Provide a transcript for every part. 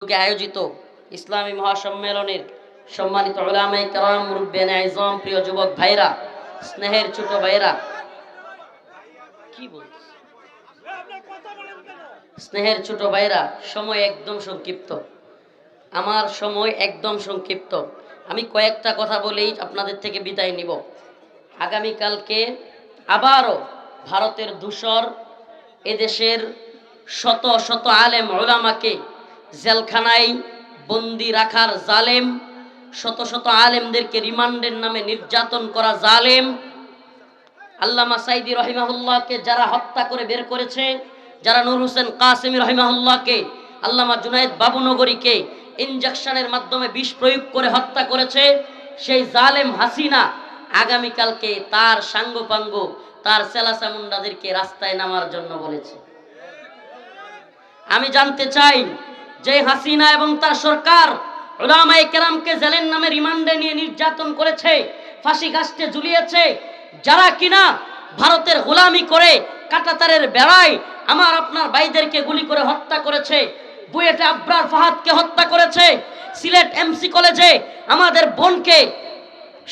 আয়োজিত ইসলামী মহাসম্মেলনের সম্মানিত উলামায়ে কেরাম, মুরব্বিয়ানে আযম, প্রিয় যুবক ভাইরা, স্নেহের ছোট ভাইরা, কি বলছ স্নেহের ছোট ভাইরা, সময় একদম সংক্ষিপ্ত। আমার সময় একদম সংক্ষিপ্ত। আমি কয়েকটা কথা বলেই আপনাদের থেকে বিদায় নিব। আগামীকালকে আবারও ভারতের ধূসর এদেশের শত শত আলেম উলামাকে জেলখানায় বন্দি রাখার জালেম, শত শত আলেমদেরকে রিমান্ডের নামে নির্যাতন করা জালেম, আল্লামা সাইদি রহিমাহুল্লাহকে যারা হত্যা করে বের করেছে, যারা নূর হোসেন কাসেমি রহিমাহুল্লাহকে, আল্লামা জুনায়েদ বাবুনগরীকে ইনজেকশনের মাধ্যমে বিষ প্রয়োগ করে হত্যা করেছে, সেই জালেম হাসিনা আগামীকালকে তার সাঙ্গপাঙ্গ, তার সেলাসামুন্ডাদেরকে রাস্তায় নামার জন্য বলেছে। আমি জানতে চাই যে হাসিনা এবং তার সরকার উলামায়ে কেরামকে জেলের নামে রিমান্ডে নিয়ে নির্যাতন করেছে, ফাঁসি কাস্টে ঝুলিয়েছে, যারা কিনা ভারতের গোলামি করে কাঁটাতারের বেড়ায় আমার আপনার ভাইদেরকে গুলি করে হত্যা করেছে, বুয়েটে আবরার ফাহাদকে হত্যা করেছে, সিলেট এমসি কলেজে আমাদের বোনকে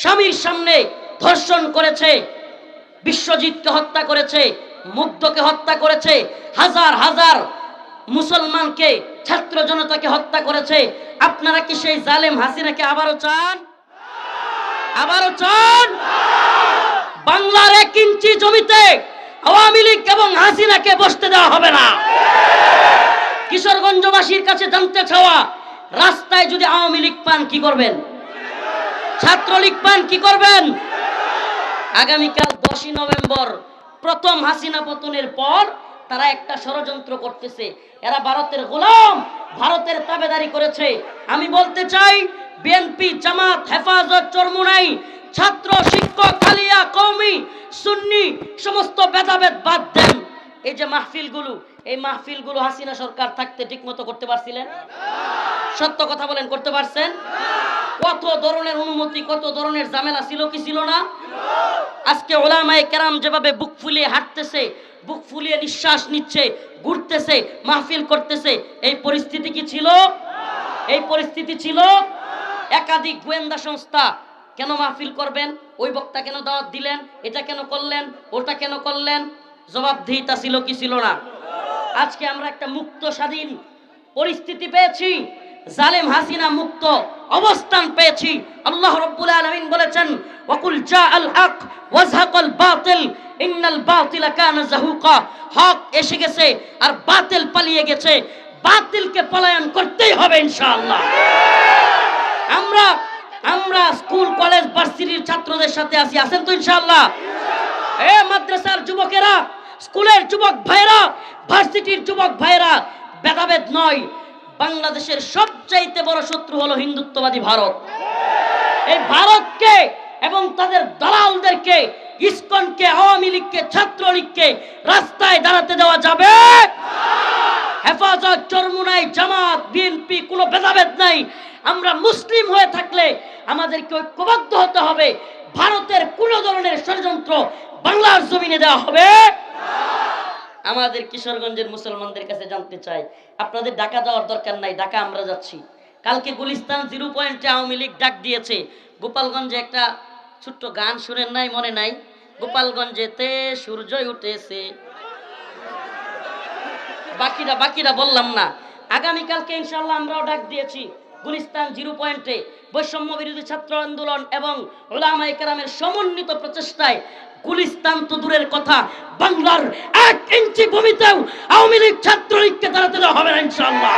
স্বামীর সামনে ধর্ষণ করেছে, বিশ্বজিৎকে হত্যা করেছে, মুগ্ধকে হত্যা করেছে, হাজার হাজার মুসলমানকে, ছাত্র জনতাকে হত্যা করেছে। আপনারা কি সেই জালেম হাসিনাকে আবারও চান? আবারও চান? বাংলার 1 ইঞ্চি জমিতে আওয়ামী লীগ এবং হাসিনাকে বসতে দেওয়া হবে না। কিশোরগঞ্জবাসীর কাছে জানতে চাওয়া, রাস্তায় যদি আওয়ামী লীগ পান কি করবেন? ছাত্রলীগ পান কি করবেন? আগামীকাল 10ই নভেম্বর প্রথম হাসিনা পতনের পর তারা একটা ষড়যন্ত্র করতেছে। এরা ভারতের গোলাম, ভারতের তাবেদারি করেছে। আমি বলতে চাই, বিএনপি, জামাত, হেফাজত, চরমুনাই, ছাত্র, শিক্ষক, আলিয়া, কওমি, সুন্নি সমস্ত ভেদাভেদ বাদ দেন। এই যে মাহফিলগুলো, এই মাহফিলগুলো হাসিনা সরকার থাকতে ঠিকমতো করতে পারছিলেন? সত্য কথা বলেন, করতে পারছেন? কত ধরনের অনুমতি, কত ধরনের ঝামেলা ছিল কি ছিল না? আজকে উলামায়ে কেরাম যেভাবে বুক ফুলিয়ে হাঁটতেছে, বুক ফুলিয়ে নিঃশ্বাস নিচ্ছে, ঘুরতেছে, মাহফিল করতেছে, এই পরিস্থিতি কি ছিল? এই পরিস্থিতি ছিল? একাধিক গোয়েন্দা সংস্থা কেন মাহফিল করবেন? ওই বক্তা কেন দাওয়াত দিলেন? এটা কেন করলেন? ওটা কেন করলেন? জবাবদিহিতা ছিল কি ছিল না? আজকে আমরা একটা মুক্ত স্বাধীন পরিস্থিতি পেয়েছি, জালেম হাসিনা মুক্ত অবস্থান পেয়েছি। আল্লাহ রাব্বুল আলামিন বলেছেন, ওয়াকুল জাআল হক ওয়াজহাকাল বাতিল ইন্নাল বাতিলা কানা যাহুকা। হক এসে গেছে আর বাতিল পালিয়ে গেছে, বাতিলকে পলায়ন করতেই হবে ইনশাআল্লাহ। আমরা স্কুল, কলেজ, ভার্সিটির ছাত্রদের সাথে আছি, আছেন তো ইনশাআল্লাহ? এ মাদ্রাসার যুবকেরা, স্কুলের যুবক ভাইরা, ভার্সিটির যুবক ভাইরা, ভেদাভেদ নয়। বাংলাদেশের সবচাইতে বড় শত্রু হলো হিন্দুত্ববাদী ভারত। এই ভারতকে এবং তাদের দালালদেরকে, ইসকনকে, আওয়ামী লীগকে, ছাত্রলীগকে রাস্তায় দাঁড়াতে দেওয়া যাবে? হেফাজত, চরমুনাই, জামাত, বিএনপি কোনো ভেদাভেদ নাই। আমরা মুসলিম হয়ে থাকলে আমাদেরকে ঐক্যবদ্ধ হতে হবে। ভারতের কোন ধরনের ষড়যন্ত্র বাংলার জমিনে দেওয়া হবে। আমাদের কিশোরগঞ্জের মুসলমানদের কাছে জানতে চাই, আপনাদের ঢাকা যাওয়ার দরকার নাই, ঢাকা আমরা যাচ্ছি। কালকে গুলিস্তান 0 পয়েন্টে আওয়ামী লীগ ডাক দিয়েছে। গোপালগঞ্জে একটা ছোট্ট গান শুনেন নাই? মনে নাই? গোপালগঞ্জেতে সূর্য উঠেছে, বাকিরা বললাম না। আগামীকালকে ইনশাআল্লাহ আমরাও ডাক দিয়েছি গুলিস্তান 0 পয়েন্টে বৈষম্য বিরোধী ছাত্র আন্দোলন এবং উলামায়ে কেরামের সমন্বিত প্রচেষ্টায় গুলিস্তান তো দূরের কথা, বাংলার 1 ইঞ্চি ভূমিতেও আওয়ামী লীগ, ছাত্রলীগকে দাঁড়াতে দেওয়া হবে না ইনশাআল্লাহ।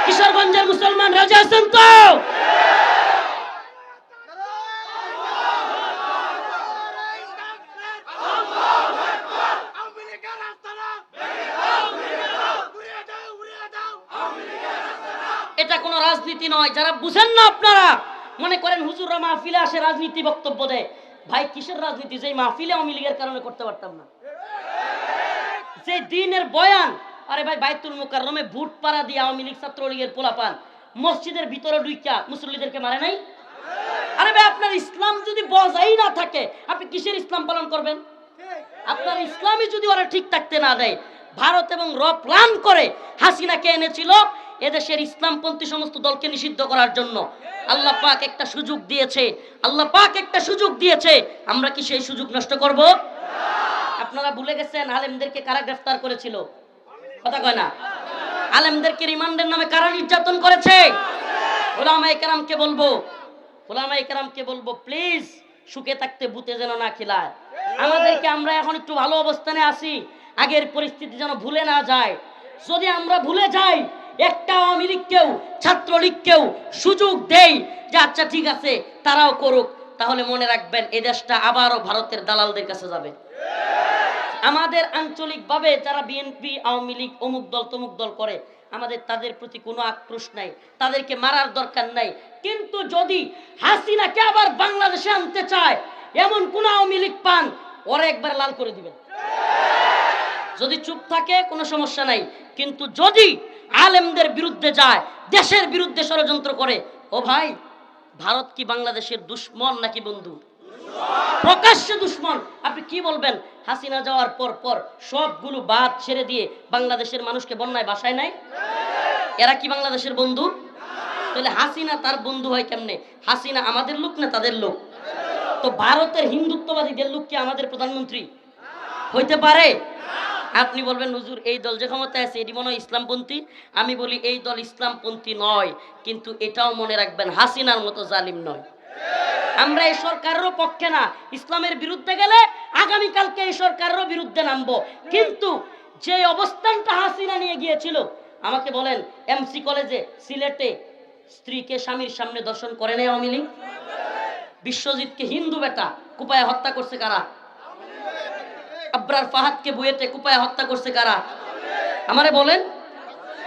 কিশোরগঞ্জের মুসলমান রাজি আছেন তো? এটা কোনো রাজনীতি নয়। যারা বুঝেন না, আপনারা মনে করেন হুজুররা মাহফিলে আসে রাজনীতি বক্তব্য দেয়। ভাই, কিসের রাজনীতি? যেই মাহফিলে আওয়ামী লীগের কারণে করতে পারতাম না, যে দিনের বয়ান, আরে ভাই বাইতুল মুকাররমে ভোট পাড়া দিয়ে আওয়ামী লীগ, ছাত্রলীগের পোলাপান মসজিদের ভিতরে ঢুইকা মুসল্লিদেরকে মারে নাই? আরে ভাই, আপনার ইসলাম যদি বজাই না থাকে, আপনি কিসের ইসলাম পালন করবেন? আপনার ইসলামই যদি ওরা ঠিক থাকতে না দেয়, ভারত এবং র প্ল্যান করে হাসিনাকে এনেছিল এদেশের ইসলামপন্থী সমস্ত দলকে নিষিদ্ধ করার জন্য আল্লাহ পাক একটা সুযোগ দিয়েছে। আল্লাহ পাক একটা সুযোগ দিয়েছে, আমরা কি সেই সুযোগ নষ্ট করব? আপনারা ভুলে গেছেন আলেমদেরকে কারা গ্রেফতার করেছিল? কথা কয় না। আলেমদেরকে রিমান্ডের নামে কারা নির্যাতন করেছে? ওলামায়ে কেরামকে বলবো, ওলামায়ে কেরামকে বলবো, প্লিজ সুখে থাকতে ভূতে যেন না খিলায় আমাদেরকে। আমরা এখন একটু ভালো অবস্থানে আছি, আগের পরিস্থিতি যেন ভুলে না যায়। যদি আমরা ভুলে যাই, একটা আওয়ামী লীগকেও ছাত্রলীগকেও সুযোগ দেই যে আচ্ছা ঠিক আছে তারাও করুক, তাহলে মনে রাখবেন এই দেশটা আবারও ভারতের দালালদের কাছে যাবে। আমাদের আঞ্চলিকভাবে যারা বিএনপি আওয়ামী লীগ অমুক দল তমুক দল করে, আমাদের তাদের প্রতি কোনো আক্রোশ নাই, তাদেরকে মারার দরকার নাই। কিন্তু যদি হাসিনাকে আবার বাংলাদেশে আনতে চায়, এমন কোন আওয়ামী লীগ পান, ওরা একবার লাল করে দিবেন। যদি চুপ থাকে কোনো সমস্যা নাই, কিন্তু যদি আলেমদের বিরুদ্ধে যায়, দেশের বিরুদ্ধে ষড়যন্ত্র করে, ও ভাই, ভারত কি বাংলাদেশের দুশ্মন নাকি বন্ধু? প্রকাশ্যে দুশ্মন। আপনি কি বলবেন? হাসিনা যাওয়ার পর পর সবগুলো বাদ ছেড়ে দিয়ে বাংলাদেশের মানুষকে বন্যায় বাসায় নাই, এরা কি বাংলাদেশের বন্ধু? তাহলে হাসিনা তার বন্ধু হয় কেমনে? হাসিনা আমাদের লোক না তাদের লোক? তো ভারতের হিন্দুত্ববাদীদের লোক কি আমাদের প্রধানমন্ত্রী হইতে পারে? আপনি বলবেন হুজুর এই দল যে ক্ষমতায় আছে এটি মনে হয় ইসলামপন্থী। আমি বলি এই দল ইসলামপন্থী নয়, কিন্তু এটাও মনে রাখবেন হাসিনার মতো জালিম নয়। আমরা এই সরকারেরও পক্ষে না, ইসলামের বিরুদ্ধে গেলে আগামীকালকে এই সরকারেরও বিরুদ্ধে নামবো। কিন্তু যে অবস্থানটা হাসিনা নিয়ে গিয়েছিল, আমাকে বলেন এমসি কলেজে সিলেটে স্ত্রীকে স্বামীর সামনে দর্শন করে নাই আওয়ামী লীগ? বিশ্বজিৎকে হিন্দু বেটা কুপায় হত্যা করছে কারা? আবরার ফাহাদকে বুয়েটে কুপায় হত্যা করছে কারা? আমারে বলেন।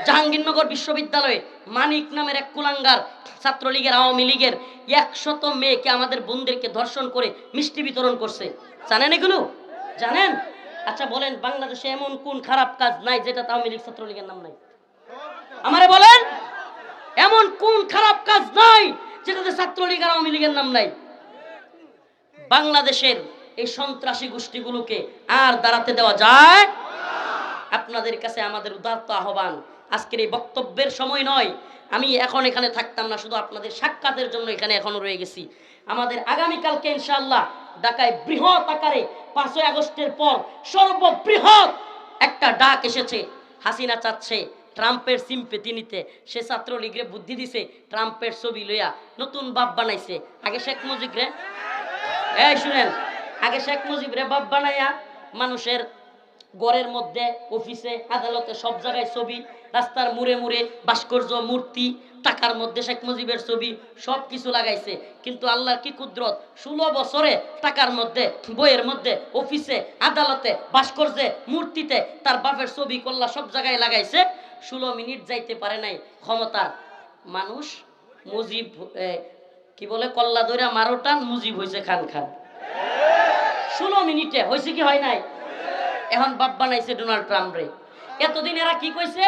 জাহাঙ্গীরনগর বিশ্ববিদ্যালয়ে মানিক নামের এক কুলাঙ্গার ছাত্রলীগের আওয়ামী লীগের 100 মেয়েকে আমাদের বোনদেরকে ধর্ষণ করে মিষ্টি বিতরণ করছে। জানেন এগুলো? জানেন? আচ্ছা বলেন, বাংলাদেশে এমন কোন খারাপ কাজ নাই যেটা আওয়ামী লীগ ছাত্রলীগের নাম নাই? আমারে বলেন, এমন কোন খারাপ কাজ নাই যেটাতে ছাত্রলীগ আর আওয়ামী লীগের নাম নাই? বাংলাদেশের এই সন্ত্রাসী গোষ্ঠীগুলোকে আর দাঁড়াতে দেওয়া যায়? আপনাদের কাছে আমাদের উদাত্ত আহ্বান, আজকের এই বক্তব্যের সময় নয়, আমি এখন এখানে থাকতাম না, শুধু আপনাদের সাক্ষাতের জন্য এখানে এখনো রয়ে গেছি। আমাদের আগামীকালকে ইনশাআল্লাহ ঢাকায় বৃহৎ আকারে 5ই আগস্টের পর সর্ববৃহৎ একটা ডাক এসেছে। হাসিনা চাচ্ছে ট্রাম্পের সিম্পেথি নিতে, সে ছাত্রলীগরে বুদ্ধি দিছে, ট্রাম্পের ছবি লইয়া নতুন বাপ বানাইছে। আগে শেখ মুজিবরে, এই শুনেন, আগে শেখ মুজিবরে বাপ বানাইয়া মানুষের ঘরের মধ্যে, অফিসে, আদালতে সব জায়গায় ছবি, রাস্তার মুড়ে মুড়ে ভাস্কর্য, মূর্তি, টাকার মধ্যে শেখ মুজিবের ছবি, সব কিছু লাগাইছে। কিন্তু আল্লাহর কি কুদরত, 16 বছরে টাকার মধ্যে, বইয়ের মধ্যে, অফিসে, আদালতে, ভাস্কর্যে, মূর্তিতে তার বাপের ছবি কল্লা সব জায়গায় লাগাইছে। 16 মিনিট যাইতে পারে নাই ক্ষমতার মানুষ। মুজিব কি বলে, কল্লা ধরে মারোটান, মুজিব হয়েছে খান খান। 16 মিনিটে হয়েছে কি হয় নাই? এখন বাপ বানাইছে ডোনাল্ড ট্রাম্প রে। এতদিন এরা কি কইছে?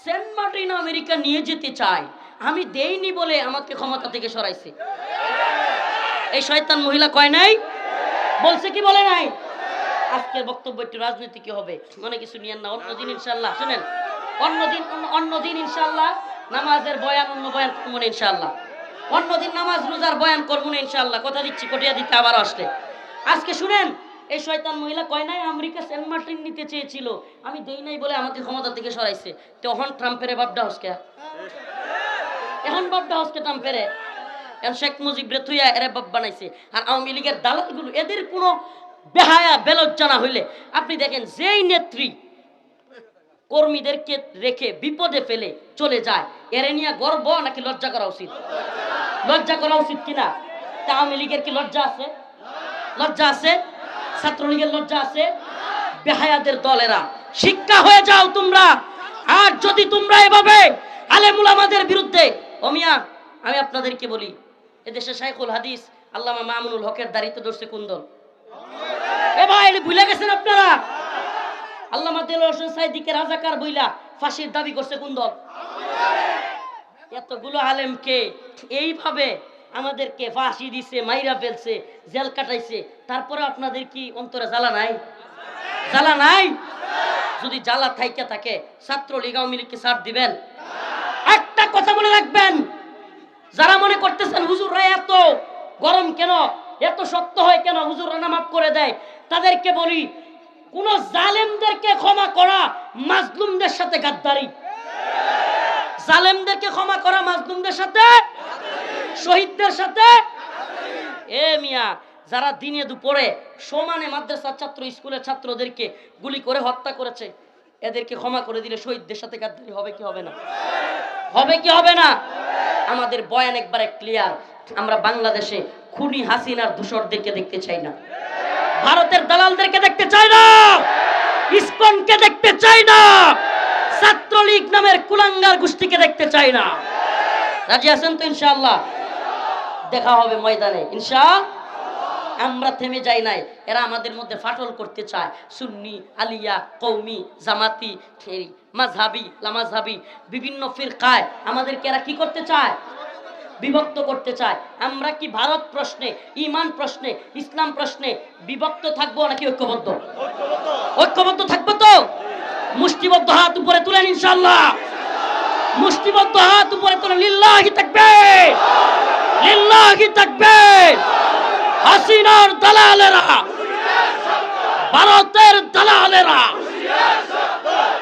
সেন্ট মার্টিন আমেরিকা নিয়ে যেতে চায়, আমি দেইনি বলে আমাকে ক্ষমতা থেকে সরাইছে। এই শয়তান মহিলা কয় নাই? বলছে কি বলে নাই? আজকের বক্তব্য একটু রাজনৈতিক হবে, মনে কিছু নিয়েন না। অন্যদিন ইনশাআল্লাহ, শুনেন, অন্যদিন ইনশাআল্লাহ নামাজের বয়ান, অন্য বয়ান করবো না ইনশাআল্লাহ। অন্যদিন নামাজ রোজার বয়ান করবো না ইনশাআল্লাহ, কথা দিচ্ছি, কটিয়া দিতে আবার আসলে। আজকে শুনেন, এই শয়তান মহিলা কয় নাই আমেরিকা সেন্ট মার্টিন নিতে চেয়েছিল, আমি দেই নাই বলে আমাকে ক্ষমতা থেকে সরাইছে। তখন ট্রাম্পের বাপডা হসকে, এখন বাপডা হসকে ট্রাম্পের, এখন শেখ মুজিব রে থুইয়া এরে বাপ বানাইছে। আর আওয়ামী লীগের দালালগুলো, এদের কোনো বেহায়া বেলজ্জা না হইলে, আপনি দেখেন যেই নেত্রী কর্মীদেরকে রেখে বিপদে ফেলে চলে যায়, এরে নিয়ে গর্ব নাকি লজ্জা করা উচিত? লজ্জা করা উচিত কিনা? তা আওয়ামী লীগের কি লজ্জা আছে? লজ্জা আছে? ছাত্রলীগের লজ্জা আছে? বেহায়াদের দলেরা, শিক্ষা হয়ে যাও তোমরা। আর যদি তোমরা এভাবে আলেমুল আমাদের বিরুদ্ধে, ওমিয়া আমি আপনাদেরকে বলি, এদেশে শাইখুল হাদিস আল্লামা মামুনুল হকের দাড়িতে ধরছে কোন দল? এ ভাই ভুলে গেছেন আপনারা? আল্লামা দেলোয়ার হোসেন সাইদিকে রাজাকার বইলা ফাঁসির দাবি করছে কোন দল? এতগুলো আলেমকে এইভাবে আমাদেরকে ফাঁসি দিছে, মাইরা ফেলছে, জেল কাটাইছে, তারপরে আপনাদের কি অন্তরে জ্বালা নাই? জ্বালা নাই? যদি জ্বালা থাইকা থাকে ছাত্রলীগ আওয়ামী লীগকে ছাড় দিবেন? কথা মনে রাখবেন, যারা মনে করতেছেন হুজুররা এত গরম কেন, এত শক্ত হয় কেন, হুজুররা না মাফ করে দেয়, তাদেরকে বলি কোন জালেমদেরকে ক্ষমা করা মাজলুমদের সাথে গাদ্দারি। জালেমদেরকে ক্ষমা করা মাজলুমদের সাথে, শহীদদের সাথে। এ মিয়া, যারা দিনে দুপুরে সমানে মাদ্রাসার ছাত্র, স্কুলের ছাত্রদেরকে গুলি করে হত্যা করেছে, এদেরকে ক্ষমা করে দিলে শহীদদের সাথে গাদ্দারি হবে কি হবে না? হবে কি হবে না? আমাদের বয়ান একবারে ক্লিয়ার। আমরা বাংলাদেশে খুনি হাসিনার দূষরদেরকে দেখতে চাই না, ভারতের দালালদেরকে দেখতে চাই না, ইসকনকে দেখতে চাই না, ছাত্রলীগ নামের কুলাঙ্গার গোষ্ঠীকে দেখতে চাই না। রাজি আছেন তো? ইনশাআল্লাহ দেখা হবে ময়দানে, ইনশাআল্লাহ। আমরা থেমে যাই নাই, এরা আমাদের মধ্যে ফাটল করতে চায়। সুন্নি, আলিয়া, কওমি, জামাতি, মাযহাবি, লামাযহাবি, বিভিন্ন ফিরকায় আমাদেরকে এরা কি করতে চায়? বিভক্ত করতে চায়। আমরা কি ভারত প্রশ্নে, ঈমান প্রশ্নে, ইসলাম প্রশ্নে বিভক্ত থাকবো নাকি ঐক্যবদ্ধ? ঐক্যবদ্ধ থাকবো তো? মুষ্টিবদ্ধ হাত উপরে তুলেন ইনশাআল্লাহ। মুষ্টিবদ্ধ হাত উপরে তুলেন। লিল্লাহি তাকবীর, লিল্লাহি তাকবীর। হাসিনার দালালেরা, ভারতের দালালেরা,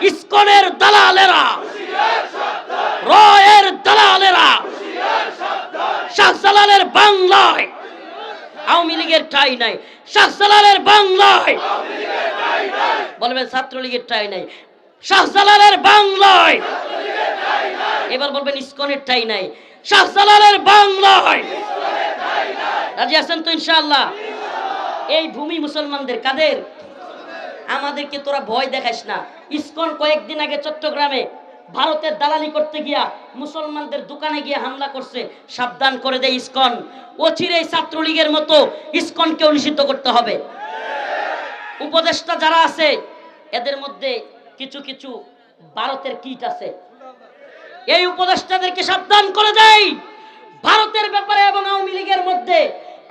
ইসকনের দালালেরা, রয়ের দালালেরা শাহজালালের বাংলায় আওয়ামী লীগের ঠাঁই নাই। শাহজালালের বাংলায় বলবেন ছাত্রলীগের ঠাঁই নাই। শাহজালালের বাংলায় এবার বলবেন ইসকনের ঠাঁই নাই। শাহজালালের বাংলায় রাজি আছেন তো? ইনশাআল্লাহ। এই ভূমি মুসলমানদের, কাদের? আমাদেরকে তোরা ভয় দেখাইস না। ইসকন কয়েকদিন আগে চট্টগ্রামে ভারতের দালালি করতে গিয়া মুসলমানদের দোকানে গিয়ে হামলা করছে। সাবধান করে দেয় ইসকন, অচিরেই ছাত্রলীগের মতো ইসকনকেও নিষিদ্ধ করতে হবে। উপদেষ্টা যারা আছে এদের মধ্যে কিছু কিছু ভারতের কীট আছে। এই উপদেষ্টাদেরকে সাবধান করে দেয়, ভারতের ব্যাপারে এবং আওয়ামী লীগের মধ্যে,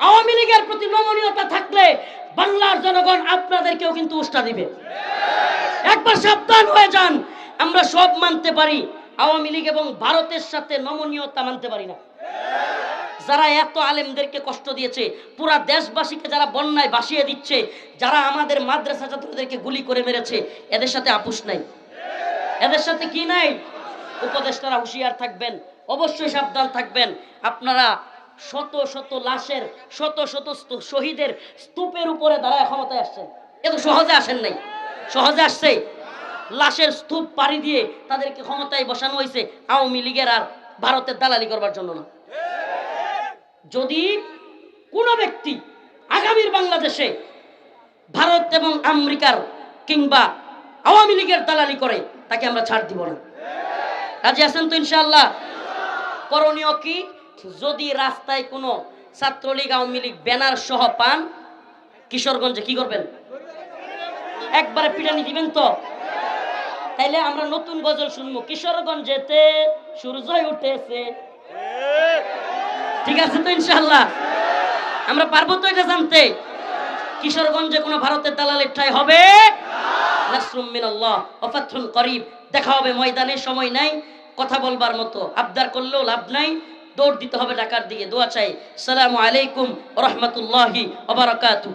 আওয়ামী লীগের প্রতি নমনীয়তা থাকলে বাংলার জনগণ আপনাদেরকেও কিন্তু উস্কা দিবে। একবার সাবধান হয়ে যান। আমরা সব মানতে পারি, আওয়ামী লীগ এবং ভারতের সাথে নমনীয়তা মানতে পারি না। যারা এত আলেমদেরকে কষ্ট দিয়েছে, পুরা দেশবাসীকে যারা বন্যায় ভাসিয়ে দিচ্ছে, যারা আমাদের মাদ্রাসা ছাত্রদেরকে গুলি করে মেরেছে, এদের সাথে আপোষ নাই। এদের সাথে কি নাই? উপদেষ্টারা হুঁশিয়ার থাকবেন, অবশ্যই সাবধান থাকবেন। আপনারা শত শত লাশের, শত শত শহীদের স্তূপের উপরে দাঁড়ায় ক্ষমতায় আসছেন। এত সহজে আসেন নাই, সহজে আসছে। লাশের স্তূপ পাড়ি দিয়ে তাদেরকে ক্ষমতায় বসানো হয়েছে আওয়ামী লীগের আর ভারতের দালালি করবার জন্য না। যদি কোনো ব্যক্তি আগামীর বাংলাদেশে ভারত এবং আমেরিকার কিংবা আওয়ামী লীগের দালালি করে, তাকে আমরা ছাড় দিব না। রাজি আছেন তো? ইনশাআল্লাহ। করণীয় কি? যদি রাস্তায় কোনো ছাত্রলীগ, আওয়ামী লীগ ব্যানার সহ পান, কিশোরগঞ্জে কি করবেন? একবারে পিটানি দিবেন তো? তাইলে আমরা নতুন গজল শুনবো, কিশোরগঞ্জেতে সূর্যই উঠেছে। ঠিক আছে তো? ইনশাআল্লাহ আমরা পারবো তো এটা জানতে? কিশোরগঞ্জে কোনো ভারতের দালালের ঠাঁই হবে? নাসরুম মিনাল্লাহ ওয়া ফাতহুন করিব। দেখা হবে ময়দানে। সময় নাই কথা বলবার মতো, আবদার করলেও লাভ নাই, দৌড় দিতে হবে ঢাকার দিকে। দোয়া চাই। আসসালামু আলাইকুম ওয়া রাহমাতুল্লাহি ওয়া বারাকাতুহু।